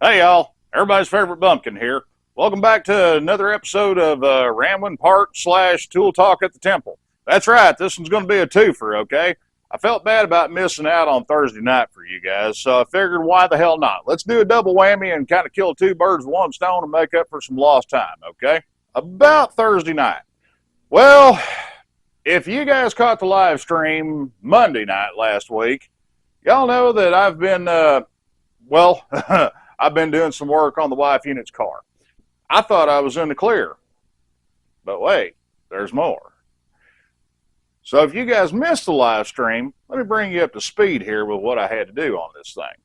Hey y'all, everybody's favorite bumpkin here. Welcome back to another episode of Ramblin' Park slash Tool Talk at the Temple. That's right, this one's going to be a twofer, okay? I felt bad about missing out on Thursday night for you guys, so I figured why the hell not? Let's do a double whammy and kind of kill two birds with one stone and make up for some lost time, okay? About Thursday night. Well, if you guys caught the live stream Monday night last week, y'all know that I've been, well, I've been doing some work on the wife unit's car. I thought I was in the clear, but wait, there's more. So if you guys missed the live stream, let me bring you up to speed here with what I had to do on this thing.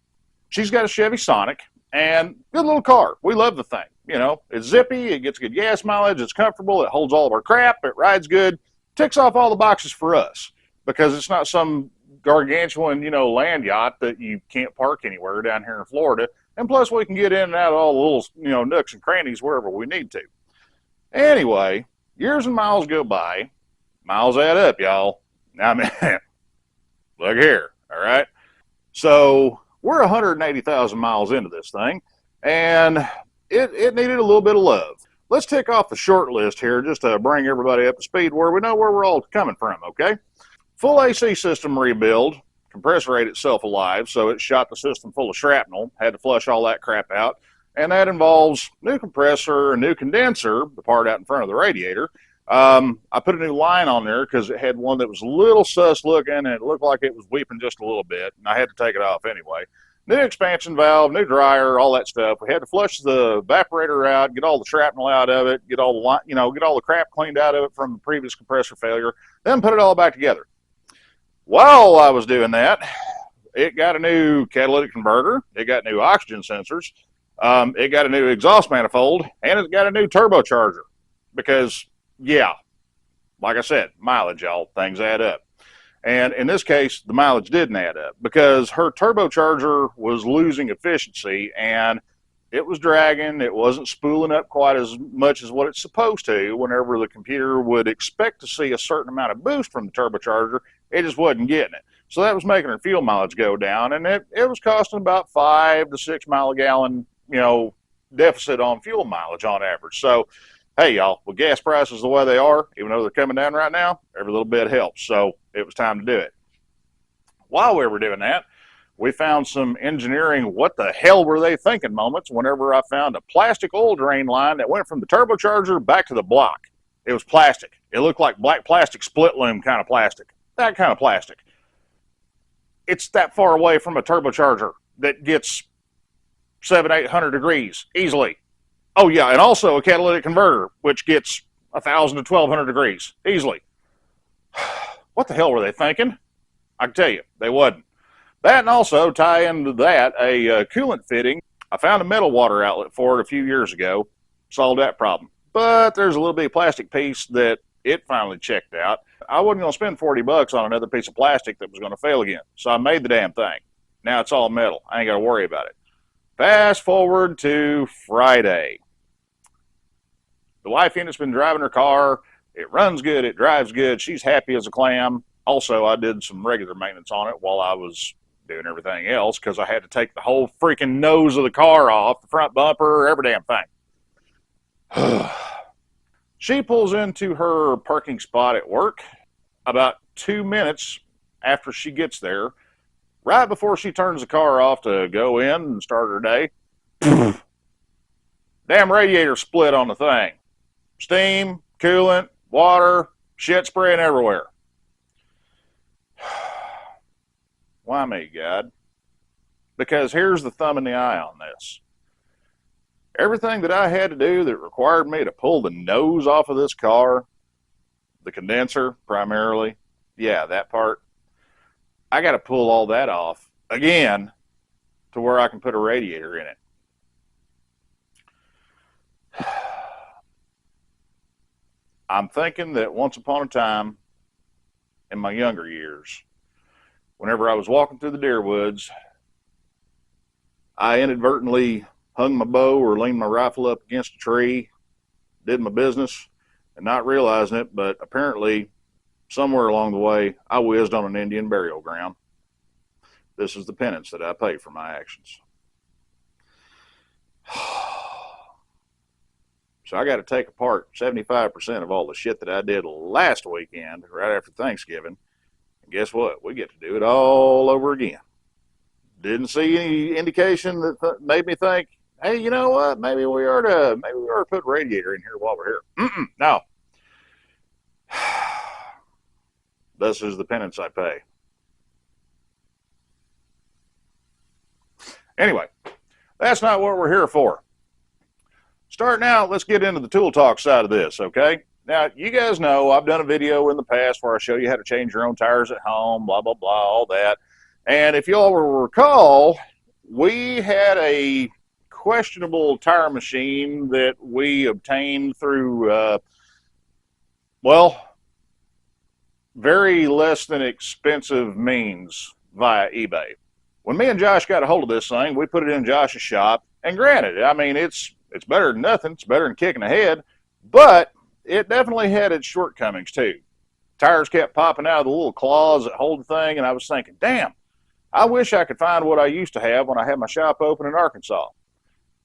She's got a Chevy Sonic, and good little car. We love the thing. You know, it's zippy, it gets good gas mileage, it's comfortable, it holds all of our crap, it rides good, ticks off all the boxes for us because it's not some gargantuan, land yacht that you can't park anywhere down here in Florida. And plus, we can get in and out of all the little, nooks and crannies wherever we need to. Anyway, years and miles go by. Miles add up, y'all. I mean, look here, all right? So we're 180,000 miles into this thing, and it needed a little bit of love. Let's tick off the short list here just to bring everybody up to speed where we know where we're all coming from, okay? Full AC system rebuild. Compressor ate itself alive, so it shot the system full of shrapnel, had to flush all that crap out, and that involves new compressor, a new condenser, the part out in front of the radiator. I put a new line on there because it had one that was a little sus looking, and it looked like it was weeping just a little bit, and I had to take it off anyway. New expansion valve, new dryer, all that stuff. We had to flush the evaporator out, get all the shrapnel out of it, get all the crap cleaned out of it from the previous compressor failure, then put it all back together. While I was doing that, it got a new catalytic converter, it got new oxygen sensors, it got a new exhaust manifold, and it got a new turbocharger. Because, yeah, like I said, mileage, y'all, things add up. And in this case, the mileage didn't add up because her turbocharger was losing efficiency and it was dragging. It wasn't spooling up quite as much as what it's supposed to whenever the computer would expect to see a certain amount of boost from the turbocharger. It just wasn't getting it. So that was making her fuel mileage go down, and it was costing about 5 to 6 mile a gallon, deficit on fuel mileage on average. So, hey, y'all, with gas prices the way they are, even though they're coming down right now, every little bit helps. So it was time to do it. While we were doing that, we found some engineering, what the hell were they thinking moments whenever I found a plastic oil drain line that went from the turbocharger back to the block. It was plastic. It looked like black plastic split loom kind of plastic. That kind of plastic. It's that far away from a turbocharger that gets 700-800 degrees easily. Oh yeah, and also a catalytic converter, which gets 1,000 to 1,200 degrees easily. What the hell were they thinking? I can tell you, they wasn't. That, and also tie into that a coolant fitting. I found a metal water outlet for it a few years ago. Solved that problem. But there's a little bit of plastic piece that it finally checked out. I wasn't going to spend $40 on another piece of plastic that was going to fail again. So I made the damn thing. Now it's all metal. I ain't got to worry about it. Fast forward to Friday. The wife unit's been driving her car. It runs good. It drives good. She's happy as a clam. Also, I did some regular maintenance on it while I was doing everything else because I had to take the whole freaking nose of the car off, the front bumper, every damn thing. She pulls into her parking spot at work about 2 minutes after she gets there, right before she turns the car off to go in and start her day. Damn radiator split on the thing. Steam, coolant, water, shit spraying everywhere. Why me, God? Because here's the thumb in the eye on this. Everything that I had to do that required me to pull the nose off of this car, the condenser primarily, yeah, that part, I got to pull all that off again to where I can put a radiator in it. I'm thinking that once upon a time in my younger years, whenever I was walking through the deer woods, I inadvertently hung my bow or leaned my rifle up against a tree, did my business, and not realizing it, but apparently somewhere along the way, I whizzed on an Indian burial ground. This is the penance that I pay for my actions. So I got to take apart 75% of all the shit that I did last weekend, right after Thanksgiving. And guess what? We get to do it all over again. Didn't see any indication that made me think, hey, you know what? Maybe we ought to put a radiator in here while we're here. No. This is the penance I pay. Anyway, that's not what we're here for. Starting out, let's get into the tool talk side of this, okay? Now, you guys know I've done a video in the past where I show you how to change your own tires at home, blah, blah, blah, all that. And if you all will recall, we had a questionable tire machine that we obtained through, very less than expensive means via eBay. When me and Josh got a hold of this thing, we put it in Josh's shop. And granted, I mean, it's better than nothing. It's better than kicking ahead. But it definitely had its shortcomings, too. Tires kept popping out of the little claws that hold the thing, and I was thinking, damn, I wish I could find what I used to have when I had my shop open in Arkansas.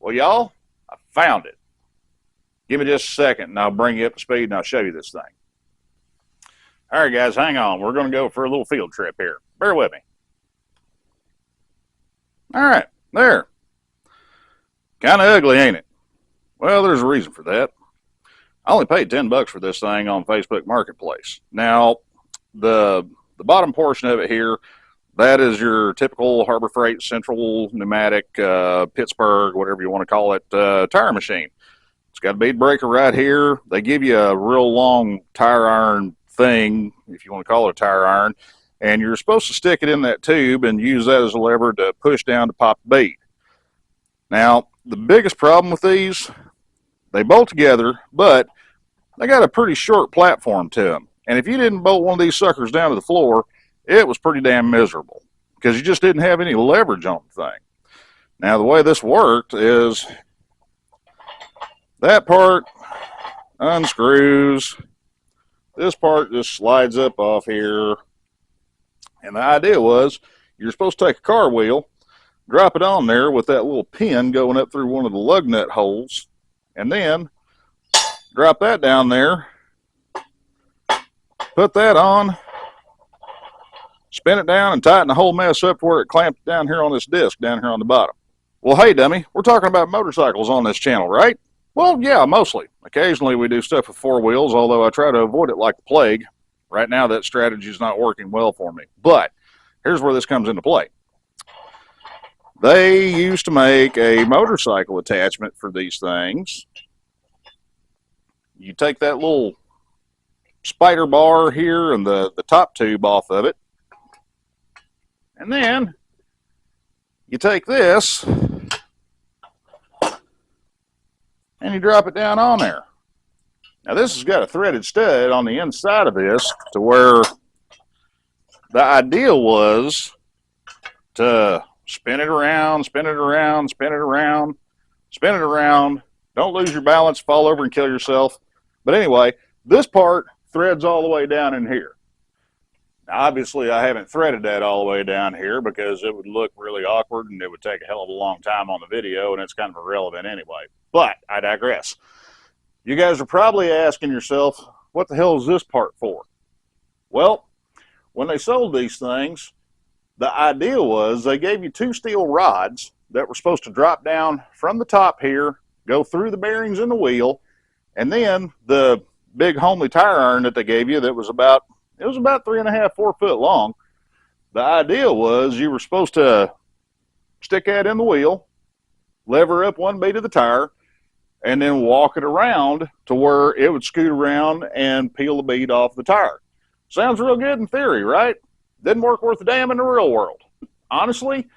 Well, y'all, I found it. Give me just a second, and I'll bring you up to speed, and I'll show you this thing. All right, guys, hang on. We're going to go for a little field trip here. Bear with me. All right, there. Kind of ugly, ain't it? Well, there's a reason for that. I only paid $10 for this thing on Facebook Marketplace. Now, the bottom portion of it here, that is your typical Harbor Freight Central Pneumatic Pittsburgh, whatever you want to call it, tire machine. It's got a bead breaker right here. They give you a real long tire iron thing, if you want to call it a tire iron, and you're supposed to stick it in that tube and use that as a lever to push down to pop the bead. Now, the biggest problem with these, they bolt together, but they got a pretty short platform to them. And if you didn't bolt one of these suckers down to the floor, it was pretty damn miserable because you just didn't have any leverage on the thing. Now, the way this worked is that part unscrews. This part just slides up off here. And the idea was you're supposed to take a car wheel, drop it on there with that little pin going up through one of the lug nut holes, and then drop that down there, put that on, spin it down, and tighten the whole mess up to where it clamped down here on this disc down here on the bottom. Well, hey, dummy, we're talking about motorcycles on this channel, right? Well, yeah, mostly. Occasionally we do stuff with four wheels, although I try to avoid it like the plague. Right now that strategy is not working well for me. But here's where this comes into play. They used to make a motorcycle attachment for these things. You take that little spider bar here and the top tube off of it. And then you take this and you drop it down on there. Now this has got a threaded stud on the inside of this to where the idea was to spin it around, spin it around, spin it around, spin it around. Don't lose your balance, fall over and kill yourself. But anyway, this part threads all the way down in here. Now obviously I haven't threaded that all the way down here because it would look really awkward and it would take a hell of a long time on the video and it's kind of irrelevant anyway. But I digress. You guys are probably asking yourself, what the hell is this part for? Well, when they sold these things, the idea was they gave you two steel rods that were supposed to drop down from the top here, go through the bearings in the wheel, and then the big homely tire iron that they gave you that was about 3.5, 4 foot long. The idea was you were supposed to stick that in the wheel, lever up one bead of the tire, and then walk it around to where it would scoot around and peel the bead off the tire. Sounds real good in theory, right? Didn't work worth a damn in the real world. Honestly,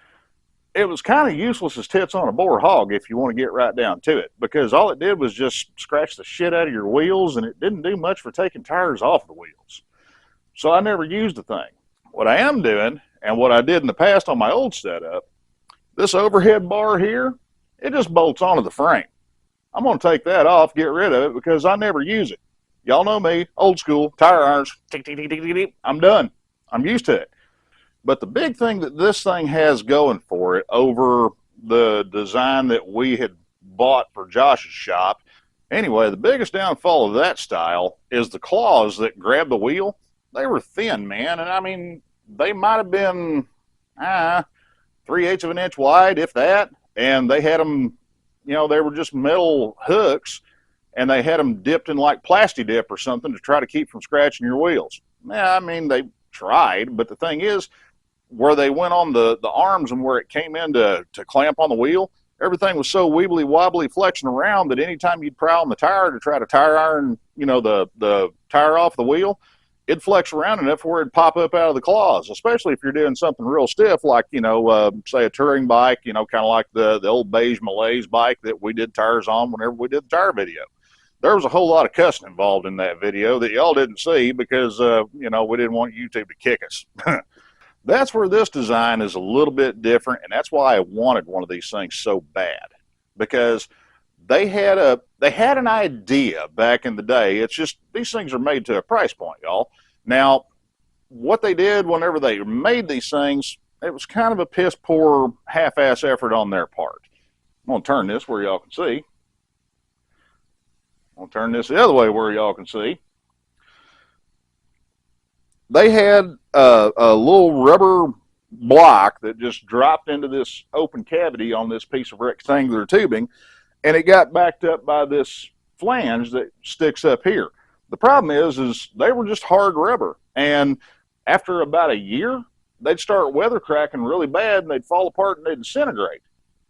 it was kind of useless as tits on a boar hog if you want to get right down to it, because all it did was just scratch the shit out of your wheels and it didn't do much for taking tires off the wheels. So I never used the thing. What I am doing, and what I did in the past on my old setup, this overhead bar here, it just bolts onto the frame. I'm going to take that off, get rid of it, because I never use it. Y'all know me, old school, tire irons, tick, tick, tick, tick, tick, tick. I'm done. I'm used to it. But the big thing that this thing has going for it over the design that we had bought for Josh's shop. Anyway, the biggest downfall of that style is the claws that grab the wheel. They were thin, man, and I mean, they might have been 3/8 of an inch wide, if that, and they had them, they were just metal hooks, and they had them dipped in like plasti dip or something to try to keep from scratching your wheels. Yeah, I mean, they tried, but the thing is, where they went on the arms and where it came in to clamp on the wheel, everything was so wibbly wobbly flexing around that anytime you'd pry on the tire to try to tire iron, the tire off the wheel, it'd flex around enough where it'd pop up out of the claws, especially if you're doing something real stiff like, say a touring bike, kind of like the old beige Malaise bike that we did tires on whenever we did the tire video. There was a whole lot of cussing involved in that video that y'all didn't see because, we didn't want YouTube to kick us. That's where this design is a little bit different, and that's why I wanted one of these things so bad, because they had an idea back in the day. It's just these things are made to a price point, y'all. Now, what they did whenever they made these things, it was kind of a piss poor half-ass effort on their part. I'm going to turn this where y'all can see. I'm going to turn this the other way where y'all can see. They had a little rubber block that just dropped into this open cavity on this piece of rectangular tubing, and it got backed up by this flange that sticks up here. The problem is they were just hard rubber, and after about a year, they'd start weather cracking really bad, and they'd fall apart and they'd disintegrate.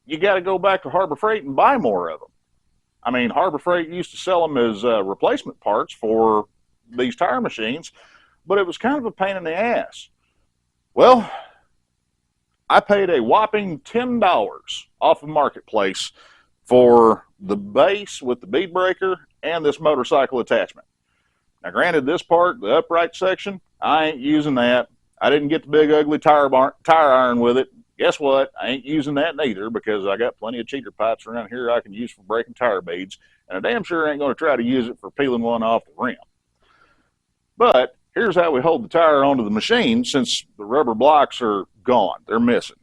You got to go back to Harbor Freight and buy more of them. I mean, Harbor Freight used to sell them as replacement parts for these tire machines, but it was kind of a pain in the ass. Well, I paid a whopping $10 off of Marketplace for the base with the bead breaker and this motorcycle attachment. Now, granted, this part, the upright section, I ain't using that. I didn't get the big ugly tire iron with it. Guess what? I ain't using that neither because I got plenty of cheater pipes around here I can use for breaking tire beads, and I damn sure ain't going to try to use it for peeling one off the rim. But here's how we hold the tire onto the machine since the rubber blocks are gone. They're missing.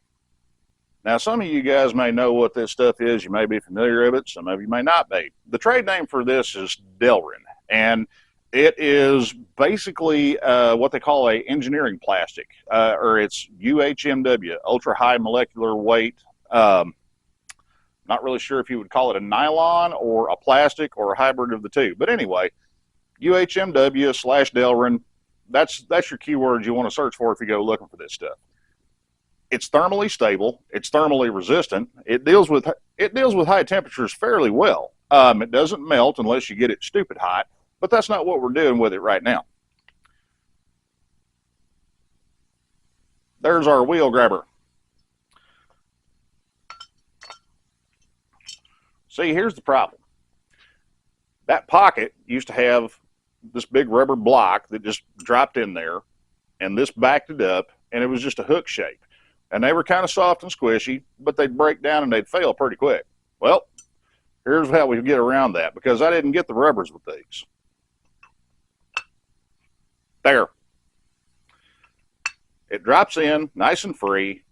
Now, some of you guys may know what this stuff is. You may be familiar with it. Some of you may not be. The trade name for this is Delrin, and it is basically what they call a engineering plastic, or it's UHMW, ultra high molecular weight. Not really sure if you would call it a nylon or a plastic or a hybrid of the two. But anyway, UHMW/Delrin, that's your keyword you want to search for if you go looking for this stuff. It's thermally stable. It's thermally resistant. It deals with high temperatures fairly well. It doesn't melt unless you get it stupid hot, but that's not what we're doing with it right now. There's our wheel grabber. See, here's the problem. That pocket used to have this big rubber block that just dropped in there, and this backed it up, and it was just a hook shape. And they were kind of soft and squishy, but they'd break down and they'd fail pretty quick. Well, here's how we get around that, because I didn't get the rubbers with these. There. It drops in nice and free.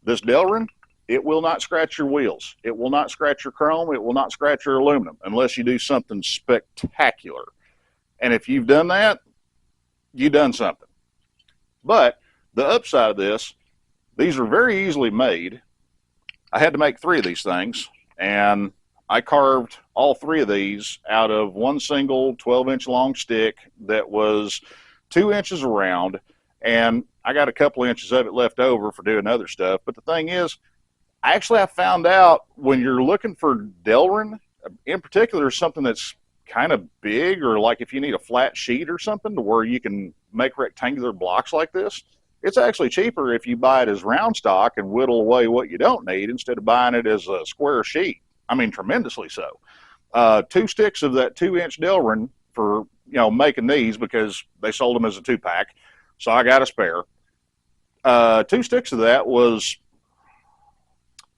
This Delrin, it will not scratch your wheels. It will not scratch your chrome. It will not scratch your aluminum unless you do something spectacular. And if you've done that, you've done something. But the upside of this, these are very easily made. I had to make 3 of these things, and I carved all 3 of these out of one single 12-inch long stick that was 2 inches around, and I got a couple inches of it left over for doing other stuff. But the thing is, I found out when you're looking for Delrin, in particular, something that's kind of big, or like if you need a flat sheet or something to where you can make rectangular blocks like this, it's actually cheaper if you buy it as round stock and whittle away what you don't need instead of buying it as a square sheet. I mean, tremendously so. 2 sticks of that 2-inch Delrin for, making these, because they sold them as a 2-pack. So I got a spare. 2 sticks of that was,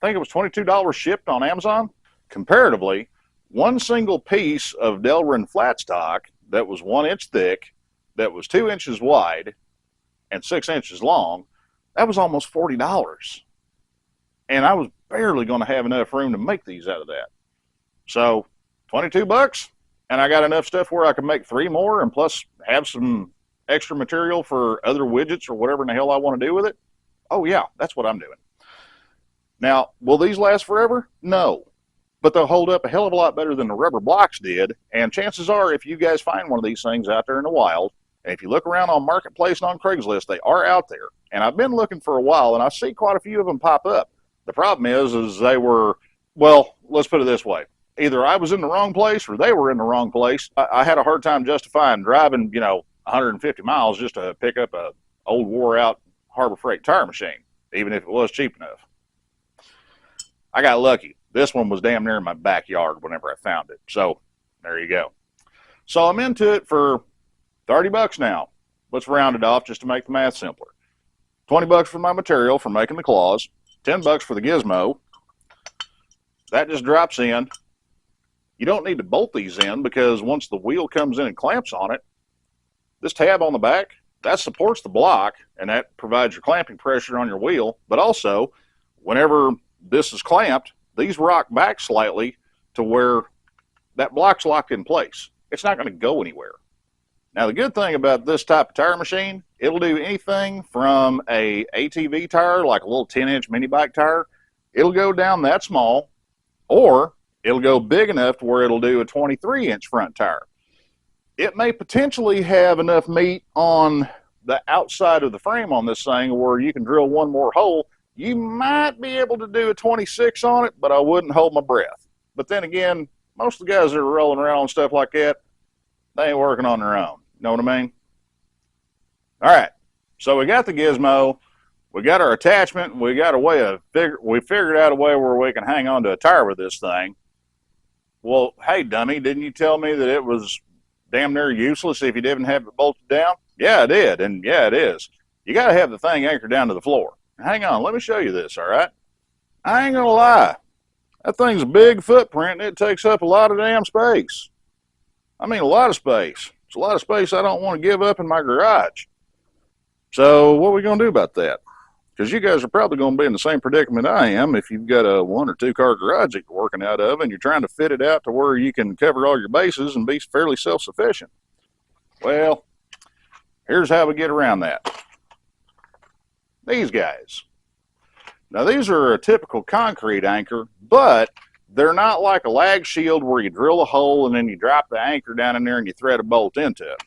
I think it was $22 shipped on Amazon. Comparatively, one single piece of Delrin flat stock that was 1 inch thick, that was 2 inches wide, and 6 inches long, that was almost $40. and I was barely going to have enough room to make these out of that. So, $22, and I got enough stuff where I could make 3 more, and plus have some extra material for other widgets or whatever in the hell I want to do with it. Oh yeah, that's what I'm doing. Now, will these last forever? No. But they'll hold up a hell of a lot better than the rubber blocks did. And chances are, if you guys find one of these things out there in the wild, and if you look around on Marketplace and on Craigslist, they are out there. And I've been looking for a while, and I see quite a few of them pop up. The problem is they were, well, let's put it this way. Either I was in the wrong place or they were in the wrong place. I had a hard time justifying driving, 150 miles just to pick up a old wore out Harbor Freight tire machine, even if it was cheap enough. I got lucky. This one was damn near in my backyard whenever I found it. So there you go. So I'm into it for $30 now. Let's round it off just to make the math simpler. $20 for my material for making the claws. $10 for the gizmo. That just drops in. You don't need to bolt these in because once the wheel comes in and clamps on it, this tab on the back, that supports the block and that provides your clamping pressure on your wheel. But also, whenever this is clamped, these rock back slightly to where that block's locked in place. It's not going to go anywhere. Now, the good thing about this type of tire machine, it'll do anything from a ATV tire, like a little 10-inch mini bike tire. It'll go down that small, or it'll go big enough to where it'll do a 23-inch front tire. It may potentially have enough meat on the outside of the frame on this thing where you can drill one more hole. You might be able to do a 26 on it, but I wouldn't hold my breath. But then again, most of the guys that are rolling around on stuff like that, they ain't working on their own. You know what I mean? All right. So we got the gizmo, we got our attachment, we got a way of we figured out a way where we can hang on to a tire with this thing. Well, hey dummy, didn't you tell me that it was damn near useless if you didn't have it bolted down? Yeah, I did, and yeah, it is. You got to have the thing anchored down to the floor. Hang on, let me show you this, all right? I ain't gonna lie. That thing's a big footprint, and it takes up a lot of damn space. I mean, a lot of space. It's a lot of space I don't want to give up in my garage. So what are we gonna do about that? Because you guys are probably gonna be in the same predicament I am if you've got a 1 or 2 car garage that you're working out of and you're trying to fit it out to where you can cover all your bases and be fairly self-sufficient. Well, here's how we get around that. These guys. Now these are a typical concrete anchor, but they're not like a lag shield where you drill a hole and then you drop the anchor down in there and you thread a bolt into it.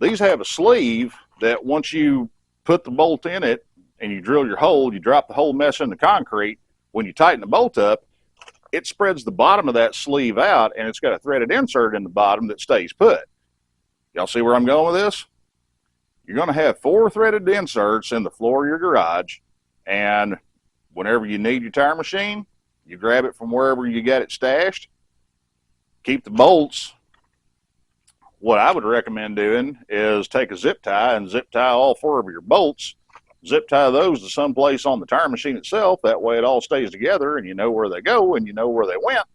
These have a sleeve that once you put the bolt in it and you drill your hole, you drop the whole mess in the concrete. When you tighten the bolt up, it spreads the bottom of that sleeve out and it's got a threaded insert in the bottom that stays put. Y'all see where I'm going with this? You're going to have 4 threaded inserts in the floor of your garage, and whenever you need your tire machine, you grab it from wherever you got it stashed. Keep the bolts. What I would recommend doing is take a zip tie and zip tie all 4 of your bolts. Zip tie those to someplace on the tire machine itself. That way it all stays together and you know where they go and you know where they went.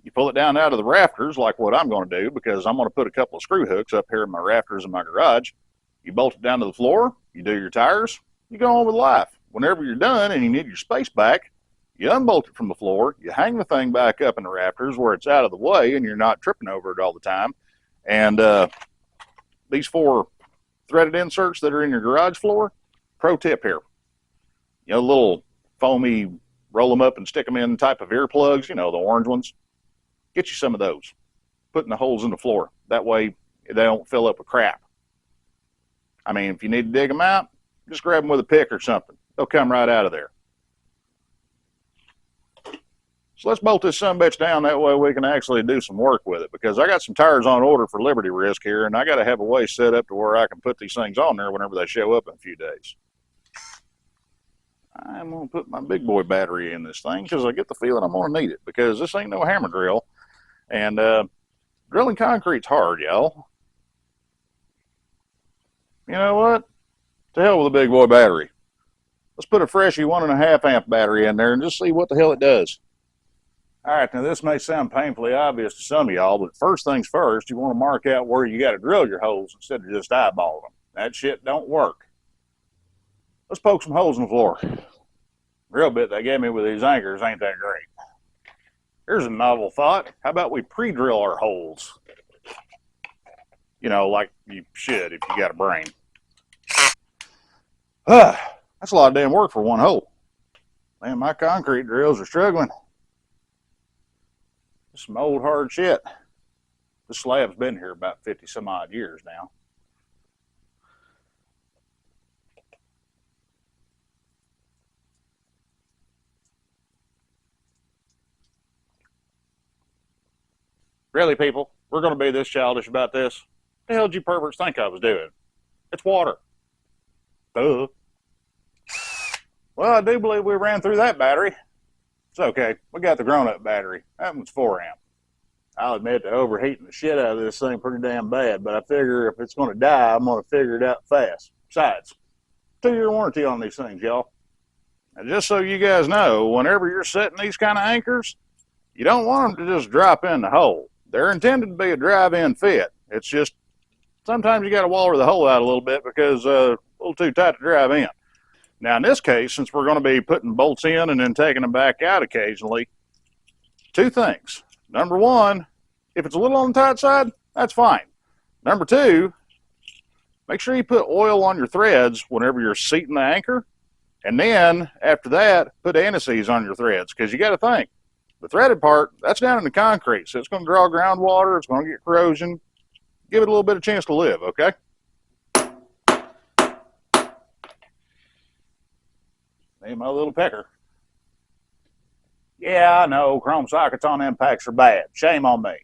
You pull it down out of the rafters like what I'm going to do, because I'm going to put a couple of screw hooks up here in my rafters in my garage. You bolt it down to the floor, you do your tires, you go on with life. Whenever you're done and you need your space back, you unbolt it from the floor, you hang the thing back up in the rafters where it's out of the way and you're not tripping over it all the time. And these 4 threaded inserts that are in your garage floor, pro tip here. Little foamy, roll them up and stick them in type of earplugs, the orange ones. Get you some of those. Put in the holes in the floor. That way they don't fill up with crap. I mean, if you need to dig them out, just grab them with a pick or something. They'll come right out of there. So let's bolt this sumbitch down. That way we can actually do some work with it, because I got some tires on order for Liberty Risk here, and I got to have a way set up to where I can put these things on there whenever they show up in a few days. I'm going to put my big boy battery in this thing because I get the feeling I'm going to need it, because this ain't no hammer drill. And drilling concrete's hard, y'all. You know what? To hell with a big boy battery. Let's put a freshy 1.5 amp battery in there and just see what the hell it does. All right, now this may sound painfully obvious to some of y'all, but first things first, you want to mark out where you got to drill your holes instead of just eyeballing them. That shit don't work. Let's poke some holes in the floor. Real bit they gave me with these anchors ain't that great. Here's a novel thought. How about we pre-drill our holes? You know, like you should if you got a brain. That's a lot of damn work for one hole. Man, my concrete drills are struggling. This is some old hard shit. This slab's been here about 50 some odd years now. Really, people? We're going to be this childish about this? What the hell did you perverts think I was doing? It's water. Duh. Well, I do believe we ran through that battery. It's okay. We got the grown-up battery. That one's 4 amp. I'll admit to overheating the shit out of this thing pretty damn bad, but I figure if it's going to die, I'm going to figure it out fast. Besides, 2-year warranty on these things, y'all. And just so you guys know, whenever you're setting these kind of anchors, you don't want them to just drop in the hole. They're intended to be a drive-in fit. It's just sometimes you got to waller the hole out a little bit because a little too tight to drive in. Now, in this case, since we're going to be putting bolts in and then taking them back out occasionally, 2 things. Number 1, if it's a little on the tight side, that's fine. Number 2, make sure you put oil on your threads whenever you're seating the anchor. And then, after that, put anti-seize on your threads, because you got to think, the threaded part, that's down in the concrete, so it's going to draw groundwater, it's going to get corrosion. Give it a little bit of chance to live, okay? Hey, my little pecker. Yeah, I know, chrome sockets on impacts are bad. Shame on me.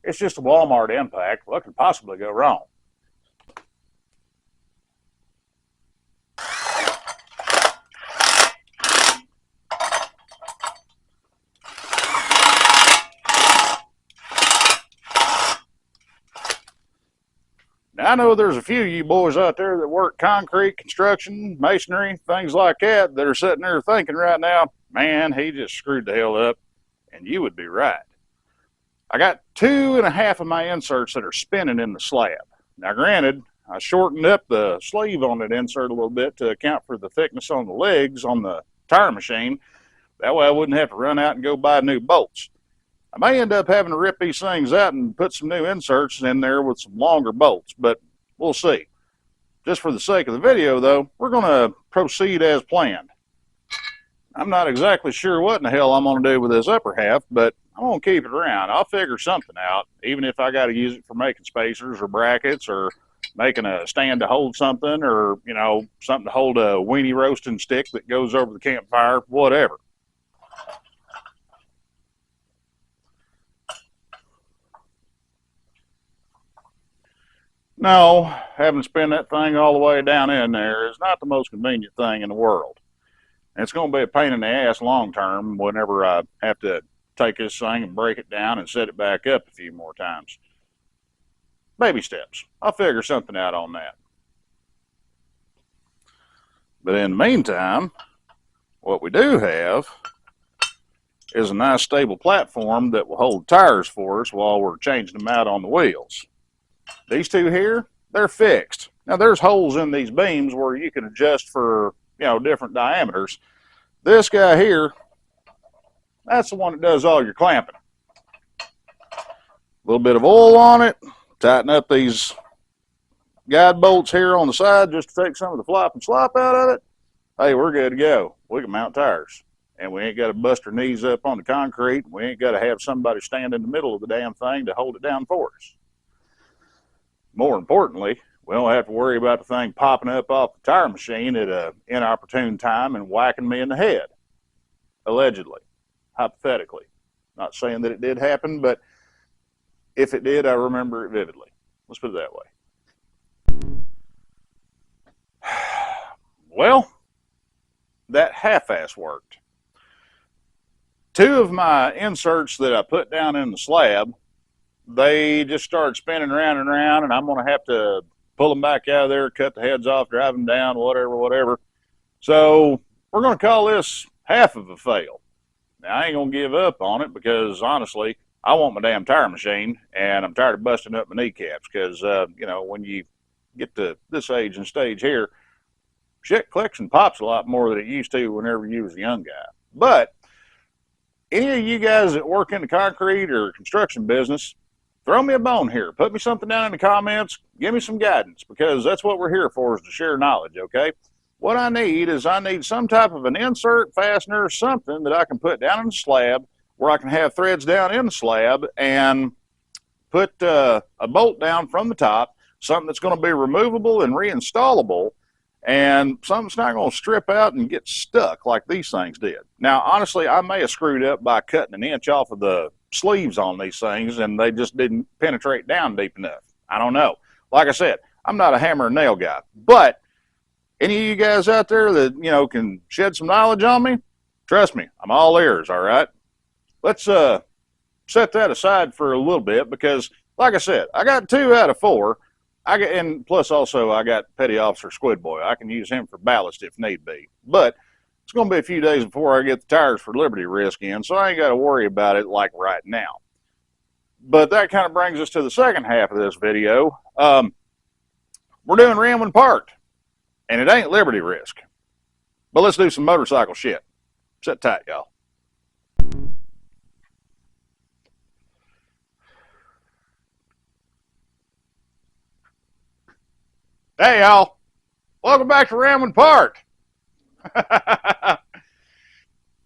It's just a Walmart impact. What could possibly go wrong? Now, I know there's a few of you boys out there that work concrete, construction, masonry, things like that are sitting there thinking right now, man, he just screwed the hell up. And you would be right. I got 2.5 of my inserts that are spinning in the slab. Now, granted, I shortened up the sleeve on that insert a little bit to account for the thickness on the legs on the tire machine. That way I wouldn't have to run out and go buy new bolts. I may end up having to rip these things out and put some new inserts in there with some longer bolts, but we'll see. Just for the sake of the video, though, we're going to proceed as planned. I'm not exactly sure what in the hell I'm going to do with this upper half, but I'm going to keep it around. I'll figure something out, even if I got to use it for making spacers or brackets or making a stand to hold something or, you know, something to hold a weenie roasting stick that goes over the campfire, whatever. No, having to spin that thing all the way down in there is not the most convenient thing in the world. And it's going to be a pain in the ass long term whenever I have to take this thing and break it down and set it back up a few more times. Baby steps. I'll figure something out on that. But in the meantime, what we do have is a nice stable platform that will hold tires for us while we're changing them out on the wheels. These 2 here, they're fixed. Now there's holes in these beams where you can adjust for, you know, different diameters. This guy here, that's the one that does all your clamping. A little bit of oil on it, tighten up these guide bolts here on the side just to take some of the flop and slop out of it. Hey, we're good to go. We can mount tires. And we ain't got to bust our knees up on the concrete. We ain't got to have somebody stand in the middle of the damn thing to hold it down for us. More importantly, we don't have to worry about the thing popping up off the tire machine at an inopportune time and whacking me in the head. Allegedly. Hypothetically. Not saying that it did happen, but if it did, I remember it vividly. Let's put it that way. Well, that half-ass worked. 2 of my inserts that I put down in the slab, they just started spinning around and around, and I'm going to have to pull them back out of there, cut the heads off, drive them down, whatever. So we're going to call this half of a fail. Now, I ain't going to give up on it because, honestly, I want my damn tire machine, and I'm tired of busting up my kneecaps because, you know, when you get to this age and stage here, shit clicks and pops a lot more than it used to whenever you was a young guy. But any of you guys that work in the concrete or construction business, throw me a bone here. Put me something down in the comments. Give me some guidance, because that's what we're here for, is to share knowledge, okay? What I need is some type of an insert, fastener, something that I can put down in the slab where I can have threads down in the slab and put a bolt down from the top, something that's going to be removable and reinstallable, and something that's not going to strip out and get stuck like these things did. Now, honestly, I may have screwed up by cutting an inch off of the sleeves on these things and they just didn't penetrate down deep enough. I don't know. Like I said, I'm not a hammer and nail guy, but any of you guys out there that, you know, can shed some knowledge on me, trust me, I'm all ears, all right? Let's set that aside for a little bit, because, like I said, I got 2 out of 4. And plus also I got Petty Officer Squid Boy. I can use him for ballast if need be. But it's going to be a few days before I get the tires for Liberty Risk in, so I ain't got to worry about it like right now. But that kind of brings us to the second half of this video. We're doing Ramblin' Parked, and it ain't Liberty Risk. But let's do some motorcycle shit. Sit tight, y'all. Hey, y'all. Welcome back to Ramblin' Parked.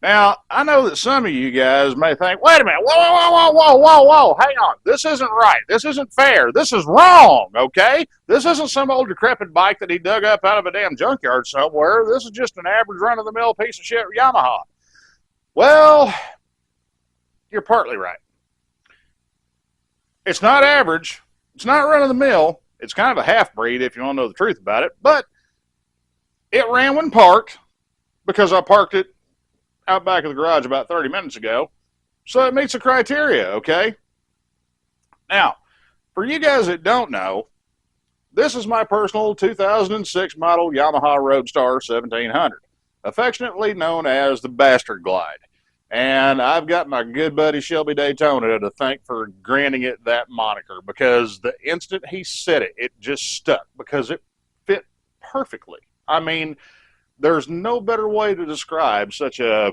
Now, I know that some of you guys may think, wait a minute, whoa, hang on. This isn't right. This isn't fair. This is wrong, okay? This isn't some old decrepit bike that he dug up out of a damn junkyard somewhere. This is just an average run-of-the-mill piece of shit Yamaha. Well, you're partly right. It's not average. It's not run-of-the-mill. It's kind of a half-breed if you want to know the truth about it. But it ran when parked, because I parked it out back of the garage about 30 minutes ago. So it meets the criteria, okay? Now, for you guys that don't know, this is my personal 2006 model Yamaha Roadstar 1700, affectionately known as the Bastard Glide. And I've got my good buddy Shelby Daytona to thank for granting it that moniker, because the instant he said it, it just stuck, because it fit perfectly. I mean, there's no better way to describe such a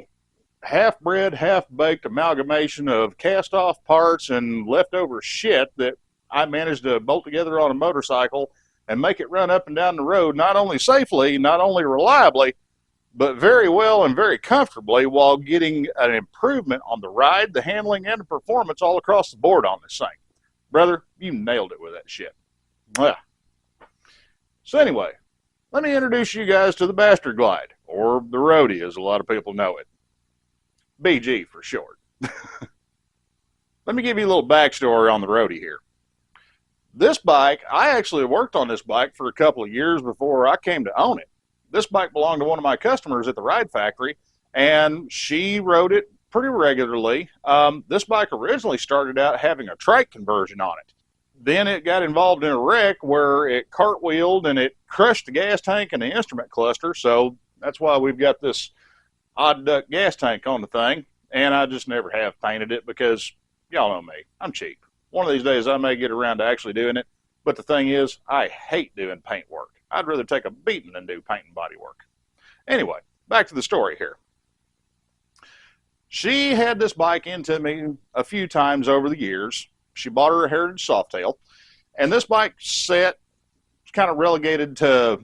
half-bred, half-baked amalgamation of cast-off parts and leftover shit that I managed to bolt together on a motorcycle and make it run up and down the road, not only safely, not only reliably, but very well and very comfortably, while getting an improvement on the ride, the handling, and the performance all across the board on this thing. Brother, you nailed it with that shit. So anyway, let me introduce you guys to the Bastard Glide, or the Roadie as a lot of people know it. BG for short. Let me give you a little backstory on the Roadie here. This bike, I actually worked on this bike for a couple of years before I came to own it. This bike belonged to one of my customers at the Ride Factory, and she rode it pretty regularly. This bike originally started out having a trike conversion on it. Then it got involved in a wreck where it cartwheeled and it crushed the gas tank and the instrument cluster, so that's why we've got this odd duck gas tank on the thing, and I just never have painted it because, y'all know me, I'm cheap. One of these days I may get around to actually doing it, but the thing is, I hate doing paint work. I'd rather take a beating than do paint and body work. Anyway, back to the story here. She had this bike into me a few times over the years. She bought her a Heritage Softail, and this bike set kind of relegated to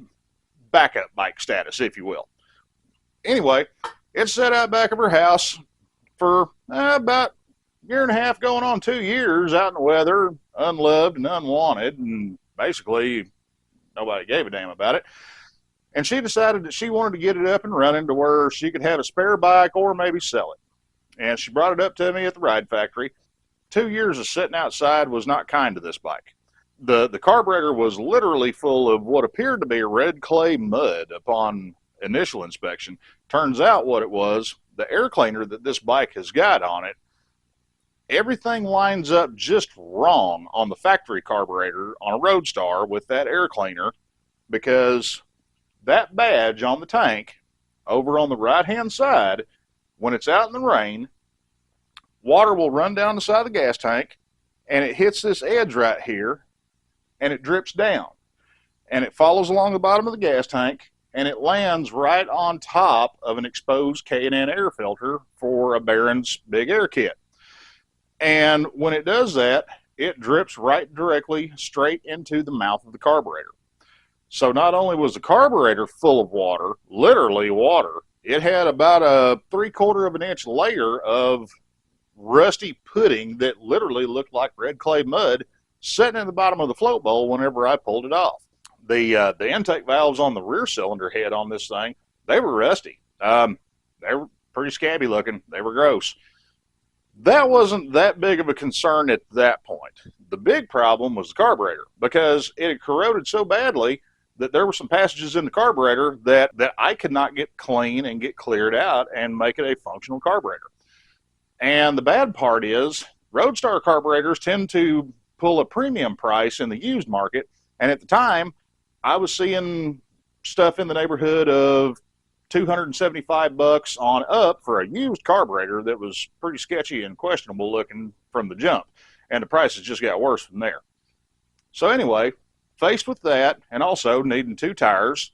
backup bike status, if you will. Anyway, it sat out back of her house for about a year and a half, going on 2 years, out in the weather, unloved and unwanted, and basically nobody gave a damn about it. And she decided that she wanted to get it up and running to where she could have a spare bike or maybe sell it. And she brought it up to me at the Ride Factory. 2 years of sitting outside was not kind to this bike. The carburetor was literally full of what appeared to be red clay mud upon initial inspection. Turns out what it was, the air cleaner that this bike has got on it, everything lines up just wrong on the factory carburetor on a Roadstar with that air cleaner, because that badge on the tank over on the right hand side, when it's out in the rain, water will run down the side of the gas tank and it hits this edge right here and it drips down and it follows along the bottom of the gas tank and it lands right on top of an exposed K&N air filter for a Barron's big air kit. And when it does that, it drips right directly straight into the mouth of the carburetor. So not only was the carburetor full of water, literally water, it had about a 3/4 of an inch layer of rusty pudding that literally looked like red clay mud sitting in the bottom of the float bowl whenever I pulled it off. The intake valves on the rear cylinder head on this thing, they were rusty. They were pretty scabby looking. They were gross. That wasn't that big of a concern at that point. The big problem was the carburetor, because it had corroded so badly that there were some passages in the carburetor that I could not get clean and get cleared out and make it a functional carburetor. And the bad part is, Roadstar carburetors tend to pull a premium price in the used market, and at the time, I was seeing stuff in the neighborhood of $275 on up for a used carburetor that was pretty sketchy and questionable looking from the jump, and the prices just got worse from there. So anyway, faced with that, and also needing 2 tires,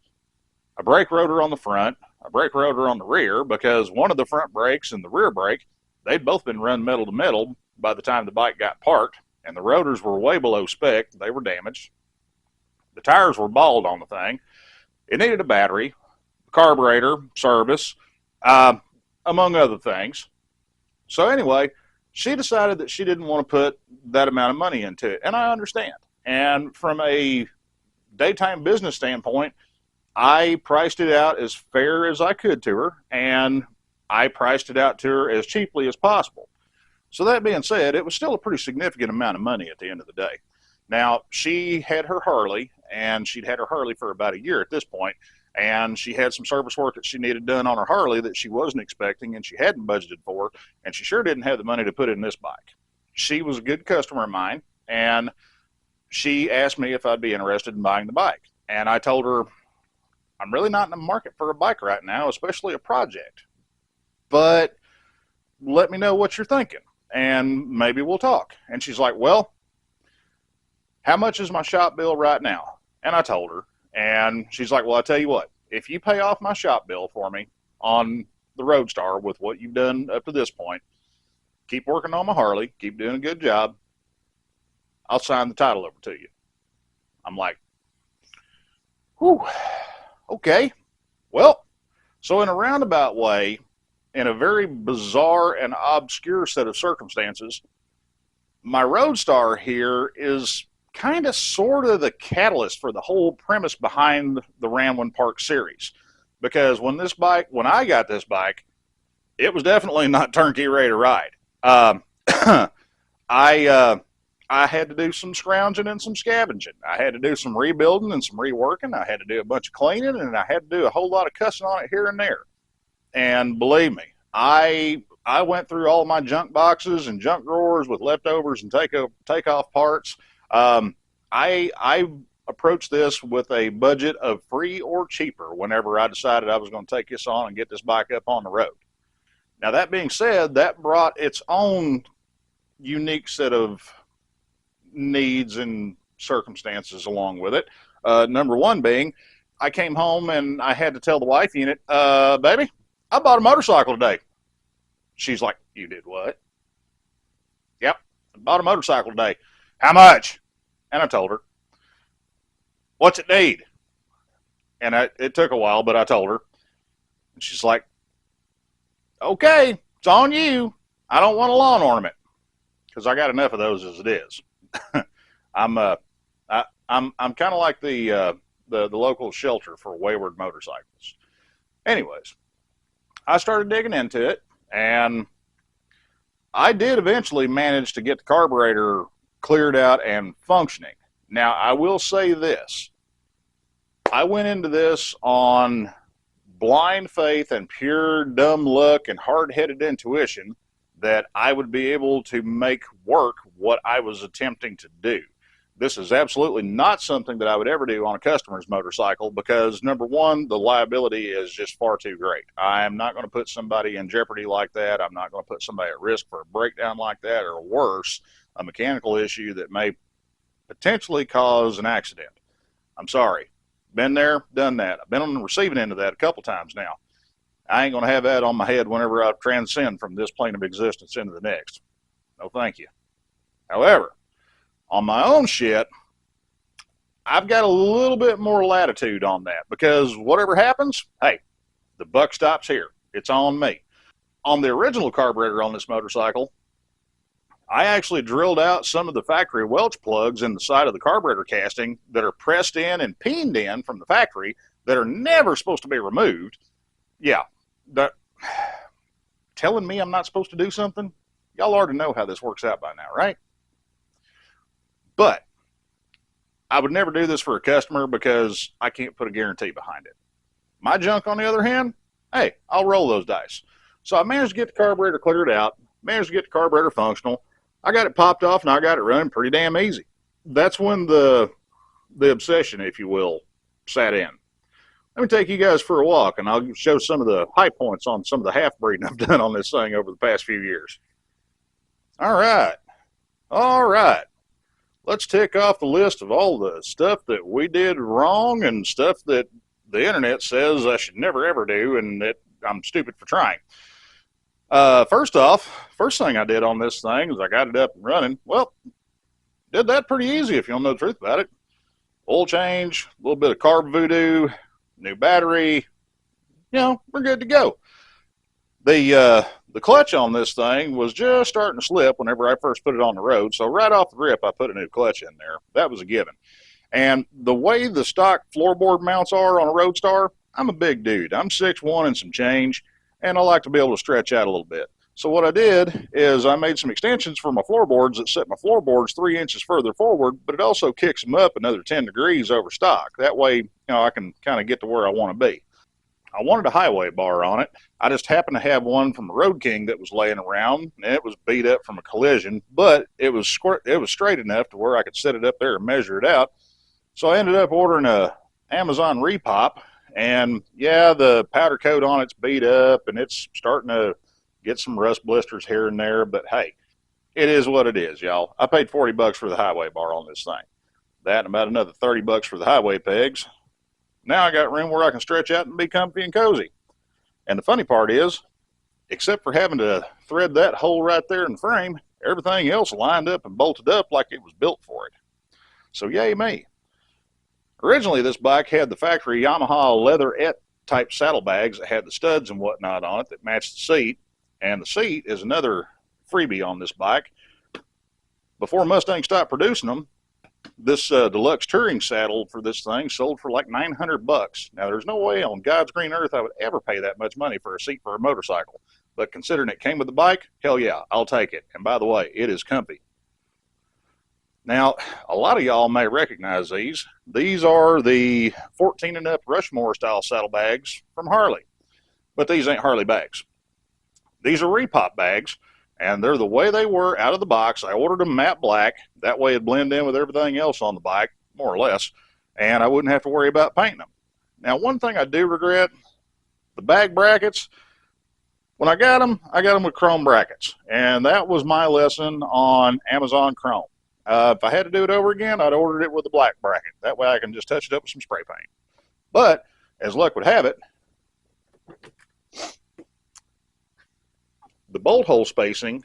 a brake rotor on the front, a brake rotor on the rear, because one of the front brakes and the rear brake, they'd both been run metal to metal by the time the bike got parked, and the rotors were way below spec. They were damaged. The tires were bald on the thing. It needed a battery, carburetor, service, among other things. So anyway, she decided that she didn't want to put that amount of money into it, and I understand. And from a daytime business standpoint, I priced it out as fair as I could to her, and I priced it out to her as cheaply as possible. So that being said, it was still a pretty significant amount of money at the end of the day. Now, she had her Harley, and she'd had her Harley for about a year at this point, and she had some service work that she needed done on her Harley that she wasn't expecting and she hadn't budgeted for, and she sure didn't have the money to put in this bike. She was a good customer of mine, and she asked me if I'd be interested in buying the bike. And I told her, I'm really not in the market for a bike right now, especially a project. But let me know what you're thinking, and maybe we'll talk. And she's like, well, how much is my shop bill right now? And I told her, and she's like, well, I'll tell you what, if you pay off my shop bill for me on the Roadstar with what you've done up to this point, keep working on my Harley, keep doing a good job, I'll sign the title over to you. I'm like, whew, okay. Well, so in a roundabout way, in a very bizarre and obscure set of circumstances, my Roadstar here is kind of sort of the catalyst for the whole premise behind the Ramblin' Park series. Because when I got this bike, it was definitely not turnkey ready to ride. I had to do some scrounging and some scavenging. I had to do some rebuilding and some reworking. I had to do a bunch of cleaning, and I had to do a whole lot of cussing on it here and there. And believe me, I went through all of my junk boxes and junk drawers with leftovers and take-off parts. I approached this with a budget of free or cheaper whenever I decided I was going to take this on and get this bike up on the road. Now, that being said, that brought its own unique set of needs and circumstances along with it. Number one being, I came home and I had to tell the wife unit, baby, I bought a motorcycle today. She's like, you did what? Yep, I bought a motorcycle today. How much? And I told her. What's it need? And it took a while, but I told her. And she's like, okay, it's on you. I don't want a lawn ornament, because I got enough of those as it is. I'm kind of like the local shelter for wayward motorcycles. Anyways, I started digging into it, and I did eventually manage to get the carburetor cleared out and functioning. Now, I will say this. I went into this on blind faith and pure dumb luck and hard-headed intuition that I would be able to make work what I was attempting to do. This is absolutely not something that I would ever do on a customer's motorcycle because, number one, the liability is just far too great. I am not going to put somebody in jeopardy like that. I'm not going to put somebody at risk for a breakdown like that, or worse, a mechanical issue that may potentially cause an accident. I'm sorry. Been there, done that. I've been on the receiving end of that a couple times now. I ain't going to have that on my head whenever I transcend from this plane of existence into the next. No, thank you. However, on my own shit, I've got a little bit more latitude on that because whatever happens, hey, the buck stops here. It's on me. On the original carburetor on this motorcycle, I actually drilled out some of the factory Welch plugs in the side of the carburetor casting that are pressed in and peened in from the factory that are never supposed to be removed. Yeah, that, telling me I'm not supposed to do something? Y'all already know how this works out by now, right? But I would never do this for a customer because I can't put a guarantee behind it. My junk, on the other hand, hey, I'll roll those dice. So I managed to get the carburetor cleared out, managed to get the carburetor functional. I got it popped off and I got it running pretty damn easy. That's when the obsession, if you will, sat in. Let me take you guys for a walk and I'll show some of the high points on some of the half breeding I've done on this thing over the past few years. All right. Let's tick off the list of all the stuff that we did wrong and stuff that the internet says I should never ever do and that I'm stupid for trying. First thing I did on this thing is I got it up and running. Well, did that pretty easy if you don't know the truth about it. Oil change, a little bit of carb voodoo, new battery. We're good to go. The clutch on this thing was just starting to slip whenever I first put it on the road. So right off the rip, I put a new clutch in there. That was a given. And the way the stock floorboard mounts are on a Roadstar, I'm a big dude. I'm 6'1" and some change, and I like to be able to stretch out a little bit. So what I did is I made some extensions for my floorboards that set my floorboards 3 inches further forward, but it also kicks them up another 10 degrees over stock. That way, I can kind of get to where I want to be. I wanted a highway bar on it. I just happened to have one from a Road King that was laying around, and it was beat up from a collision, but it was straight enough to where I could set it up there and measure it out. So I ended up ordering a Amazon repop, and yeah, the powder coat on it's beat up, and it's starting to get some rust blisters here and there, but hey, it is what it is, y'all. I paid $40 for the highway bar on this thing. That and about another $30 for the highway pegs. Now I got room where I can stretch out and be comfy and cozy. And the funny part is, except for having to thread that hole right there in the frame, everything else lined up and bolted up like it was built for it. So yay me. Originally, this bike had the factory Yamaha leatherette type saddlebags that had the studs and whatnot on it that matched the seat. And the seat is another freebie on this bike. Before Mustang stopped producing them, this deluxe touring saddle for this thing sold for like $900. Now, there's no way on God's green earth I would ever pay that much money for a seat for a motorcycle. But considering it came with the bike, hell yeah, I'll take it. And by the way, it is comfy. Now, a lot of y'all may recognize these. These are the 14 and up Rushmore style saddlebags from Harley. But these ain't Harley bags. These are repop bags. And they're the way they were out of the box. I ordered them matte black. That way it'd blend in with everything else on the bike, more or less. And I wouldn't have to worry about painting them. Now, one thing I do regret, the bag brackets, when I got them with chrome brackets. And that was my lesson on Amazon Chrome. If I had to do it over again, I'd ordered it with a black bracket. That way I can just touch it up with some spray paint. But, as luck would have it, the bolt hole spacing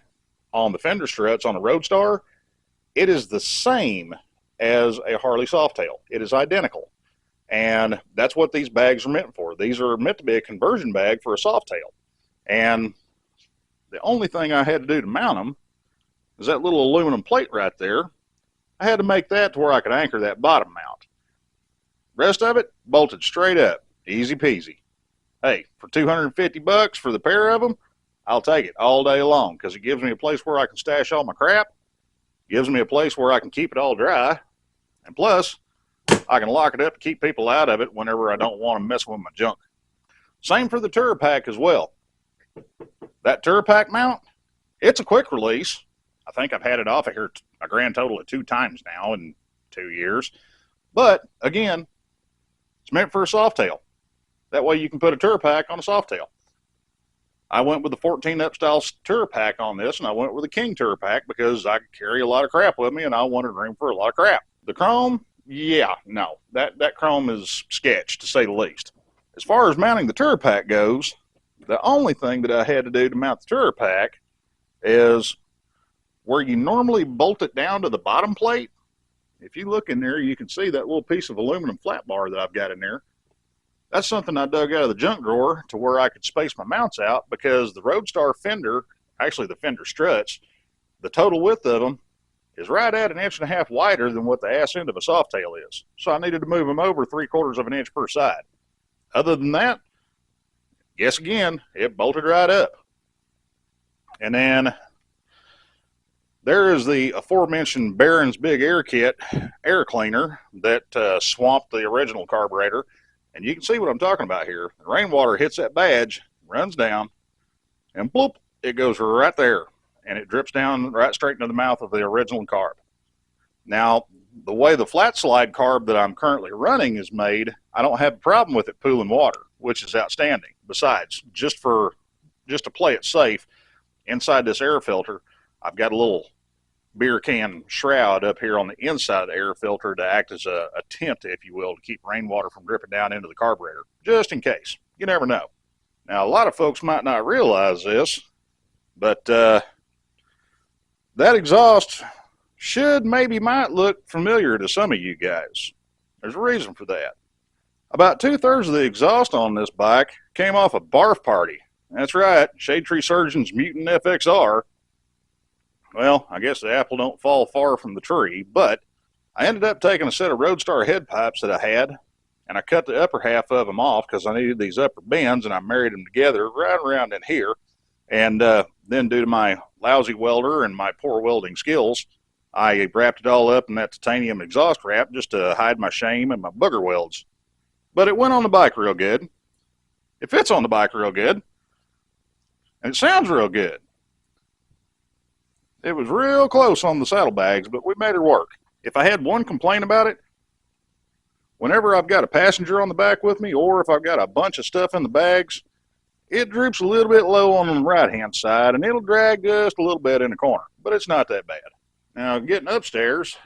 on the fender struts on a Roadstar, it is the same as a Harley Softail. It is identical. And that's what these bags are meant for. These are meant to be a conversion bag for a Softail. And the only thing I had to do to mount them is that little aluminum plate right there. I had to make that to where I could anchor that bottom mount. Rest of it, bolted straight up. Easy peasy. Hey, for $250 for the pair of them, I'll take it all day long because it gives me a place where I can stash all my crap, gives me a place where I can keep it all dry, and plus, I can lock it up to keep people out of it whenever I don't want them messing with my junk. Same for the Tour Pack as well. That Tour Pack mount, it's a quick release. I think I've had it off of here a grand total of 2 times now in 2 years. But, again, it's meant for a Softail. That way you can put a Tour Pack on a Softail. I went with the 14 up style Tour Pack on this, and I went with the King Tour Pack because I could carry a lot of crap with me, and I wanted room for a lot of crap. The chrome, yeah, no, that chrome is sketch to say the least. As far as mounting the tour pack goes, the only thing that I had to do to mount the tour pack is where you normally bolt it down to the bottom plate. If you look in there, you can see that little piece of aluminum flat bar that I've got in there. That's something I dug out of the junk drawer to where I could space my mounts out, because the Roadstar fender, actually the fender struts, the total width of them is right at 1.5 inches wider than what the ass end of a softail is. So I needed to move them over 3/4 of an inch per side. Other than that, guess again, it bolted right up. And then there is the aforementioned Barron's Big Air Kit air cleaner that swamped the original carburetor. And you can see what I'm talking about here. The rainwater hits that badge, runs down, and bloop, it goes right there. And it drips down right straight into the mouth of the original carb. Now, the way the flat slide carb that I'm currently running is made, I don't have a problem with it pooling water, which is outstanding. Besides, just to play it safe, inside this air filter, I've got a little beer can shroud up here on the inside of the air filter to act as a tent, if you will, to keep rainwater from dripping down into the carburetor, just in case. You never know. Now, a lot of folks might not realize this, but that exhaust might look familiar to some of you guys. There's a reason for that. About 2/3 of the exhaust on this bike came off a barf party. That's right, Shade Tree Surgeon's Mutant FXR. Well, I guess the apple don't fall far from the tree, but I ended up taking a set of Roadstar head pipes that I had, and I cut the upper half of them off because I needed these upper bends, and I married them together right around in here. And then, due to my lousy welder and my poor welding skills, I wrapped it all up in that titanium exhaust wrap just to hide my shame and my booger welds. But it went on the bike real good. It fits on the bike real good. And it sounds real good. It was real close on the saddlebags, but we made it work. If I had one complaint about it, whenever I've got a passenger on the back with me, or if I've got a bunch of stuff in the bags, it droops a little bit low on the right-hand side, and it'll drag just a little bit in the corner, but it's not that bad. Now, getting upstairs,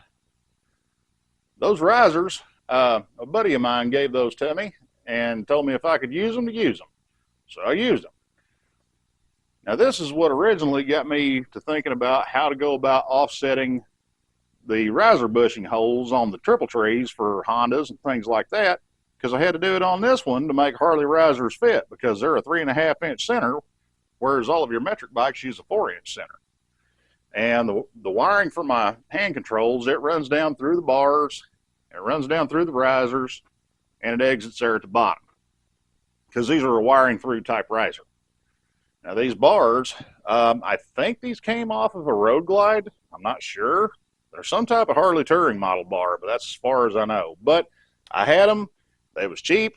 those risers, a buddy of mine gave those to me and told me if I could use them, to use them. So I used them. Now, this is what originally got me to thinking about how to go about offsetting the riser bushing holes on the triple trees for Hondas and things like that, because I had to do it on this one to make Harley risers fit, because they're a 3.5-inch center, whereas all of your metric bikes use a 4-inch center. And the wiring for my hand controls, it runs down through the bars, it runs down through the risers, and it exits there at the bottom, because these are a wiring through type riser. Now, these bars, I think these came off of a Road Glide. I'm not sure. They're some type of Harley Touring model bar, but that's as far as I know. But I had them. They was cheap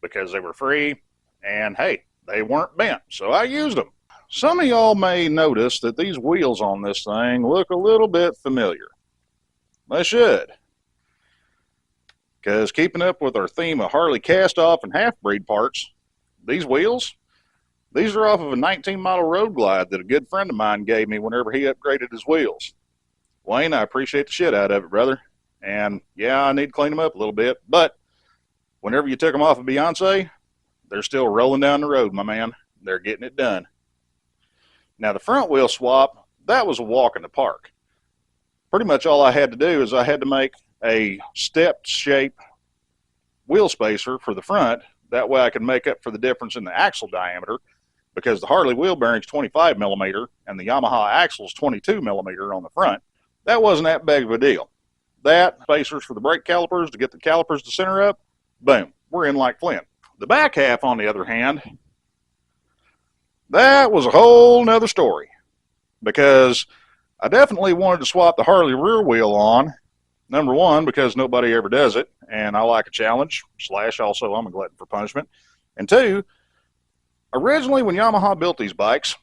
because they were free. And, hey, they weren't bent, so I used them. Some of y'all may notice that these wheels on this thing look a little bit familiar. They should. Because keeping up with our theme of Harley cast-off and half-breed parts, these wheels, these are off of a 19 model Road Glide that a good friend of mine gave me whenever he upgraded his wheels. Wayne, I appreciate the shit out of it, brother. And yeah, I need to clean them up a little bit, but whenever you took them off of Beyonce, they're still rolling down the road, my man. They're getting it done. Now, the front wheel swap, that was a walk in the park. Pretty much all I had to do is I had to make a stepped shape wheel spacer for the front. That way I could make up for the difference in the axle diameter, because the Harley wheel bearing's 25 millimeter and the Yamaha axle's 22 millimeter on the front. That wasn't that big of a deal. That, spacers for the brake calipers to get the calipers to center up, boom, we're in like Flint. The back half, on the other hand, that was a whole nother story, because I definitely wanted to swap the Harley rear wheel on. Number one, because nobody ever does it, and I like a challenge, / also I'm a glutton for punishment. And two, originally when Yamaha built these bikes,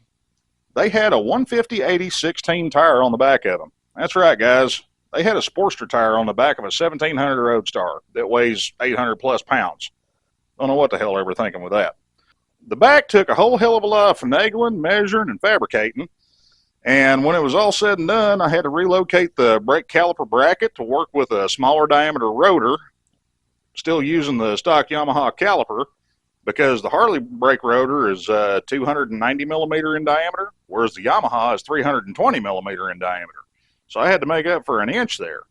they had a 150/80/16 tire on the back of them. That's right, guys. They had a Sportster tire on the back of a 1700 Roadstar that weighs 800 plus pounds. Don't know what the hell they were thinking with that. The back took a whole hell of a lot of finagling, measuring, and fabricating, And when it was all said and done, I had to relocate the brake caliper bracket to work with a smaller diameter rotor, still using the stock Yamaha caliper, because the Harley brake rotor is 290 millimeter in diameter, whereas the Yamaha is 320 millimeter in diameter. So I had to make up for an inch there.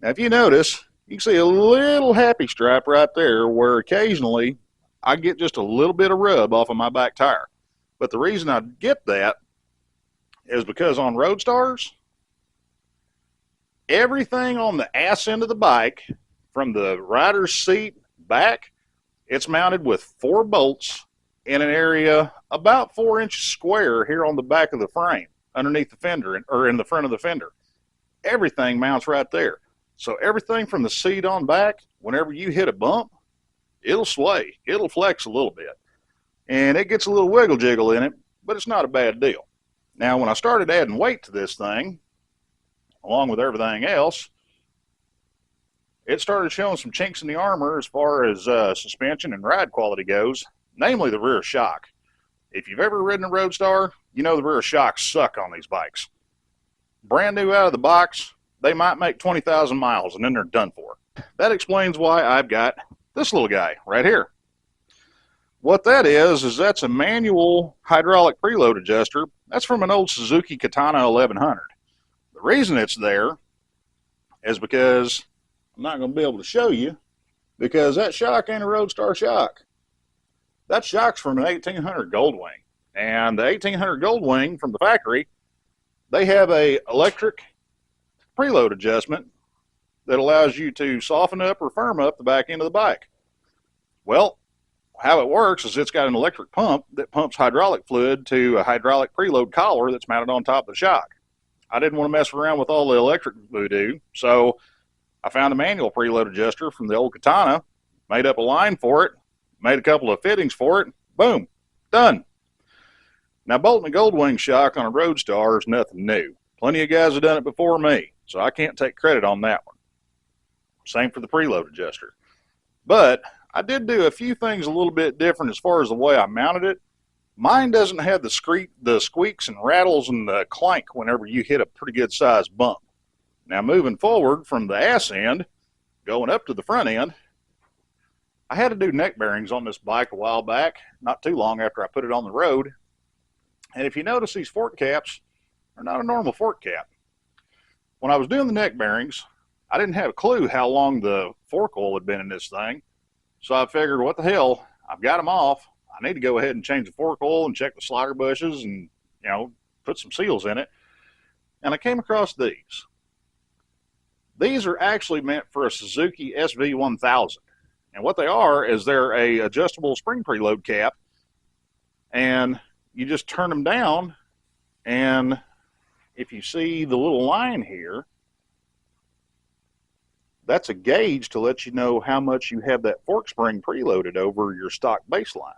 Now, if you notice, you can see a little happy stripe right there where occasionally I get just a little bit of rub off of my back tire. But the reason I get that is because on Roadstars, everything on the ass end of the bike, from the rider's seat back, it's mounted with 4 bolts in an area about 4 inches square here on the back of the frame, underneath the fender, or in the front of the fender. Everything mounts right there. So everything from the seat on back, whenever you hit a bump, it'll sway, it'll flex a little bit. And it gets a little wiggle jiggle in it, but it's not a bad deal. Now, when I started adding weight to this thing, along with everything else, it started showing some chinks in the armor as far as suspension and ride quality goes, namely the rear shock. If you've ever ridden a Roadstar, you know the rear shocks suck on these bikes. Brand new out of the box, they might make 20,000 miles and then they're done for. That explains why I've got this little guy right here. What that is that's a manual hydraulic preload adjuster. That's from an old Suzuki Katana 1100. The reason it's there is because I'm not going to be able to show you, because that shock ain't a Roadstar shock. That shock's from an 1800 Goldwing. And the 1800 Goldwing from the factory, they have a electric preload adjustment that allows you to soften up or firm up the back end of the bike. Well, how it works is it's got an electric pump that pumps hydraulic fluid to a hydraulic preload collar that's mounted on top of the shock. I didn't want to mess around with all the electric voodoo, so I found a manual preload adjuster from the old Katana, made up a line for it, made a couple of fittings for it, boom, done. Now, bolting a Goldwing shock on a Roadstar is nothing new. Plenty of guys have done it before me, so I can't take credit on that one. Same for the preload adjuster. But I did do a few things a little bit different as far as the way I mounted it. Mine doesn't have the squeaks and rattles and the clank whenever you hit a pretty good sized bump. Now, moving forward from the ass end, going up to the front end, I had to do neck bearings on this bike a while back, not too long after I put it on the road. And if you notice, these fork caps are not a normal fork cap. When I was doing the neck bearings, I didn't have a clue how long the fork oil had been in this thing. So I figured, what the hell, I've got them off. I need to go ahead and change the fork oil and check the slugger bushes and, put some seals in it. And I came across these. These are actually meant for a Suzuki SV1000. And what they are is they're a adjustable spring preload cap. And you just turn them down. And if you see the little line here, that's a gauge to let you know how much you have that fork spring preloaded over your stock baseline.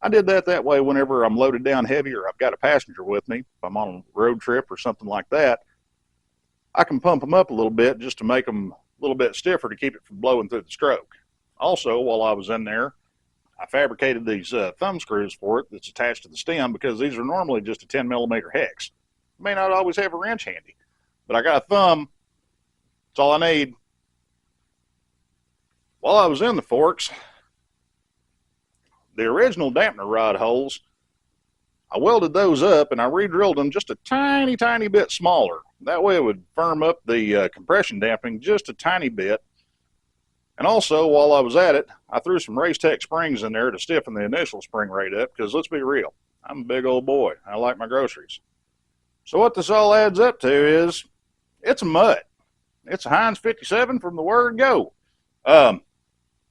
I did that way whenever I'm loaded down heavy or I've got a passenger with me. If I'm on a road trip or something like that, I can pump them up a little bit just to make them a little bit stiffer to keep it from blowing through the stroke. Also, while I was in there, I fabricated these thumb screws for it that's attached to the stem, because these are normally just a 10 millimeter hex. You may not always have a wrench handy, but I got a thumb. That's all I need. While I was in the forks, the original dampener rod holes, I welded those up and I re-drilled them just a tiny, tiny bit smaller. That way it would firm up the compression damping just a tiny bit. And also, while I was at it, I threw some Race Tech springs in there to stiffen the initial spring rate up, because let's be real, I'm a big old boy. I like my groceries. So what this all adds up to is, it's a mutt. It's a Heinz 57 from the word go.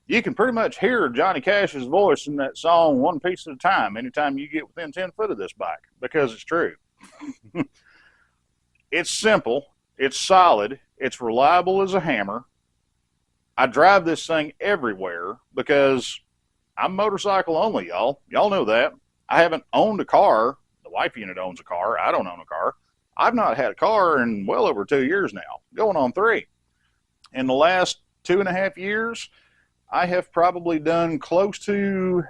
You can pretty much hear Johnny Cash's voice in that song, One Piece at a Time, anytime you get within 10 foot of this bike, because it's true. It's simple, it's solid, it's reliable as a hammer. I drive this thing everywhere because I'm motorcycle only, y'all. Y'all know that. I haven't owned a car. The wife unit owns a car. I don't own a car. I've not had a car in well over 2 years now, going on 3. In the last 2.5 years, I have probably done close to,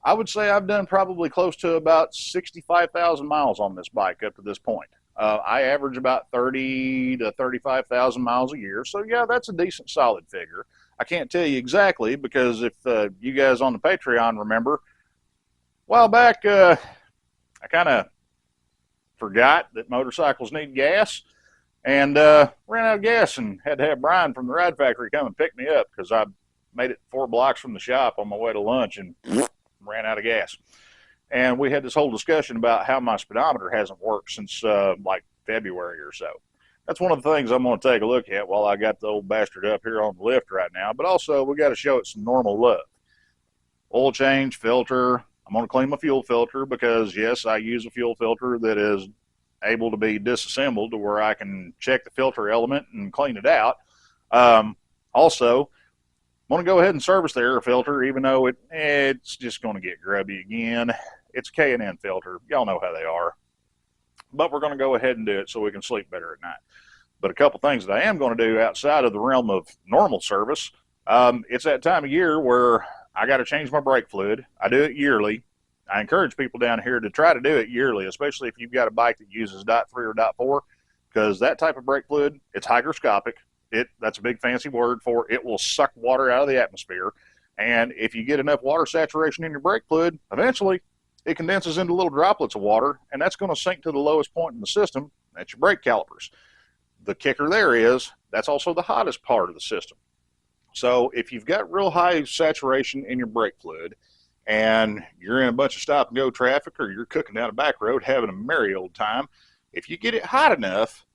I would say I've done probably close to about 65,000 miles on this bike up to this point. I average about 30 to 35,000 miles a year. So yeah, that's a decent solid figure. I can't tell you exactly because if you guys on the Patreon remember, a while back I kind of forgot that motorcycles need gas and ran out of gas and had to have Brian from the Ride Factory come and pick me up because I made it 4 blocks from the shop on my way to lunch and ran out of gas. And we had this whole discussion about how my speedometer hasn't worked since like February or so. That's one of the things I'm going to take a look at while I got the old bastard up here on the lift right now. But also, we got to show it some normal love. Oil change, filter. I'm going to clean my fuel filter because, yes, I use a fuel filter that is able to be disassembled to where I can check the filter element and clean it out. Also, I'm going to go ahead and service the air filter, even though it's just going to get grubby again. It's a K&N filter. Y'all know how they are. But we're going to go ahead and do it so we can sleep better at night. But a couple things that I am going to do outside of the realm of normal service, it's that time of year where I got to change my brake fluid. I do it yearly. I encourage people down here to try to do it yearly, especially if you've got a bike that uses .3 or .4, because that type of brake fluid, it's hygroscopic. That's a big fancy word for it will suck water out of the atmosphere. And if you get enough water saturation in your brake fluid, eventually it condenses into little droplets of water, and that's going to sink to the lowest point in the system. That's your brake calipers. The kicker there is that's also the hottest part of the system. So if you've got real high saturation in your brake fluid and you're in a bunch of stop and go traffic or you're cooking down a back road having a merry old time, if you get it hot enough,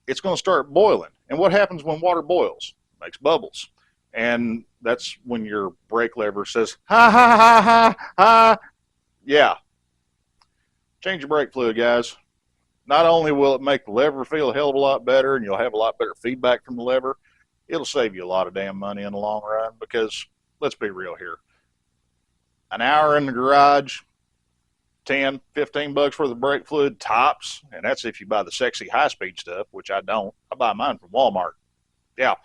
it's going to start boiling. And what happens when water boils? It makes bubbles. And that's when your brake lever says, ha, ha, ha, ha, ha. Yeah. Change your brake fluid, guys. Not only will it make the lever feel a hell of a lot better and you'll have a lot better feedback from the lever, it'll save you a lot of damn money in the long run because, let's be real here, an hour in the garage, 10, 15 bucks worth of brake fluid tops, and that's if you buy the sexy high-speed stuff, which I don't. I buy mine from Walmart. Yeah.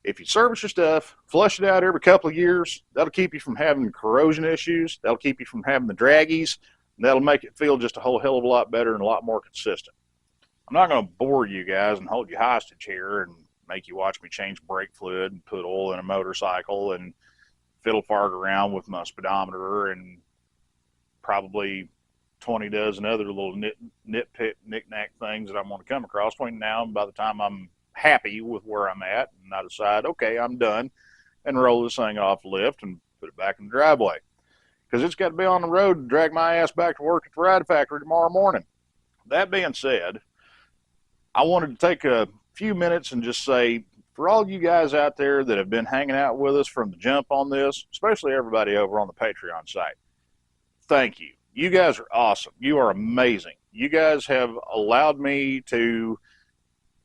If you service your stuff, flush it out every couple of years, that'll keep you from having corrosion issues. That'll keep you from having the draggies. And that'll make it feel just a whole hell of a lot better and a lot more consistent. I'm not going to bore you guys and hold you hostage here and make you watch me change brake fluid and put oil in a motorcycle and fiddle fart around with my speedometer and probably 20 dozen other little nitpick, knick-knack things that I'm going to come across between now and by the time I'm happy with where I'm at and I decide, okay, I'm done, and roll this thing off the lift and put it back in the driveway. Because it's got to be on the road to drag my ass back to work at the Ride Factory tomorrow morning. That being said, I wanted to take a few minutes and just say, for all you guys out there that have been hanging out with us from the jump on this, especially everybody over on the Patreon site, thank you. You guys are awesome. You are amazing. You guys have allowed me to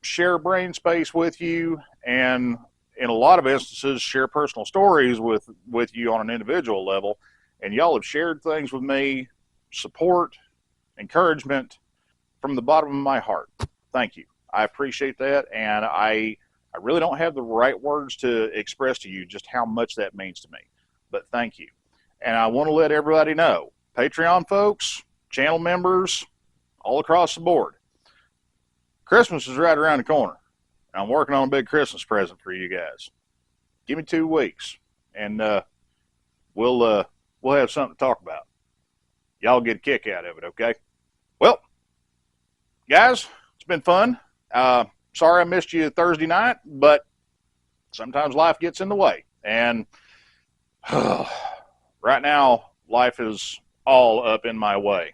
share brain space with you and in a lot of instances share personal stories with you on an individual level. And y'all have shared things with me, support, encouragement from the bottom of my heart. Thank you. I appreciate that. And I really don't have the right words to express to you just how much that means to me. But thank you. And I want to let everybody know, Patreon folks, channel members, all across the board, Christmas is right around the corner. I'm working on a big Christmas present for you guys. Give me 2 weeks, and we'll have something to talk about. Y'all get a kick out of it, okay? Well, guys, it's been fun. Sorry I missed you Thursday night, but sometimes life gets in the way. And right now, life is all up in my way.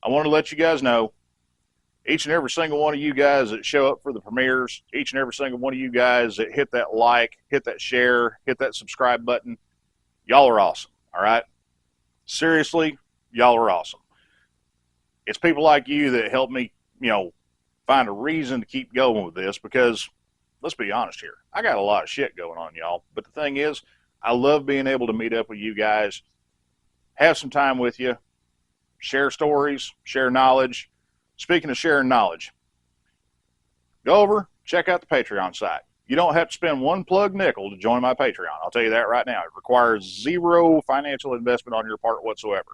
I want to let you guys know, each and every single one of you guys that show up for the premieres, each and every single one of you guys that hit that like, hit that share, hit that subscribe button, y'all are awesome, all right? Seriously, y'all are awesome. It's people like you that help me, find a reason to keep going with this because, let's be honest here, I got a lot of shit going on, y'all. But the thing is, I love being able to meet up with you guys, have some time with you, share stories, share knowledge. Speaking of sharing knowledge, go over, check out the Patreon site. You don't have to spend one plug nickel to join my Patreon. I'll tell you that right now. It requires zero financial investment on your part whatsoever.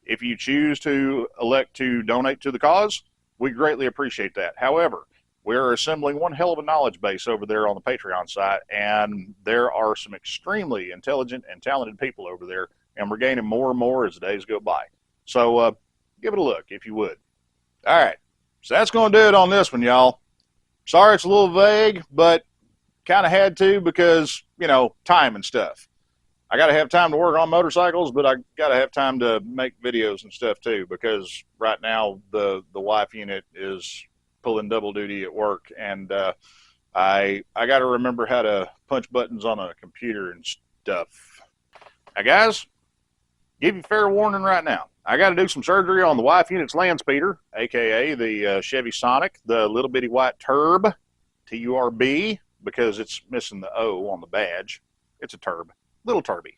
If you choose to elect to donate to the cause, we greatly appreciate that. However, we're assembling one hell of a knowledge base over there on the Patreon site, and there are some extremely intelligent and talented people over there, and we're gaining more and more as the days go by. So give it a look if you would. All right, so that's going to do it on this one, y'all. Sorry it's a little vague, but kind of had to because, you know, time and stuff. I got to have time to work on motorcycles, but I got to have time to make videos and stuff too, because right now the wife unit is pulling double duty at work, and I got to remember how to punch buttons on a computer and stuff. Now, guys, give you fair warning right now. I got to do some surgery on the wife unit's land speeder, aka the Chevy Sonic, the little bitty white turb, T-U-R-B, because it's missing the O on the badge. It's a turb. Little turby.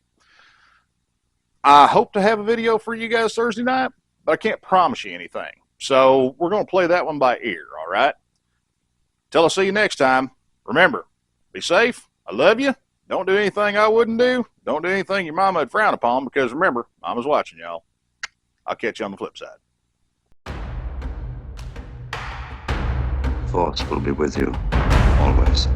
I hope to have a video for you guys Thursday night, but I can't promise you anything. So we're going to play that one by ear, all right? Till I see you next time, remember, be safe. I love you. Don't do anything I wouldn't do. Don't do anything your mama would frown upon, because remember, mama's watching, y'all. I'll catch you on the flip side. Force will be with you, always.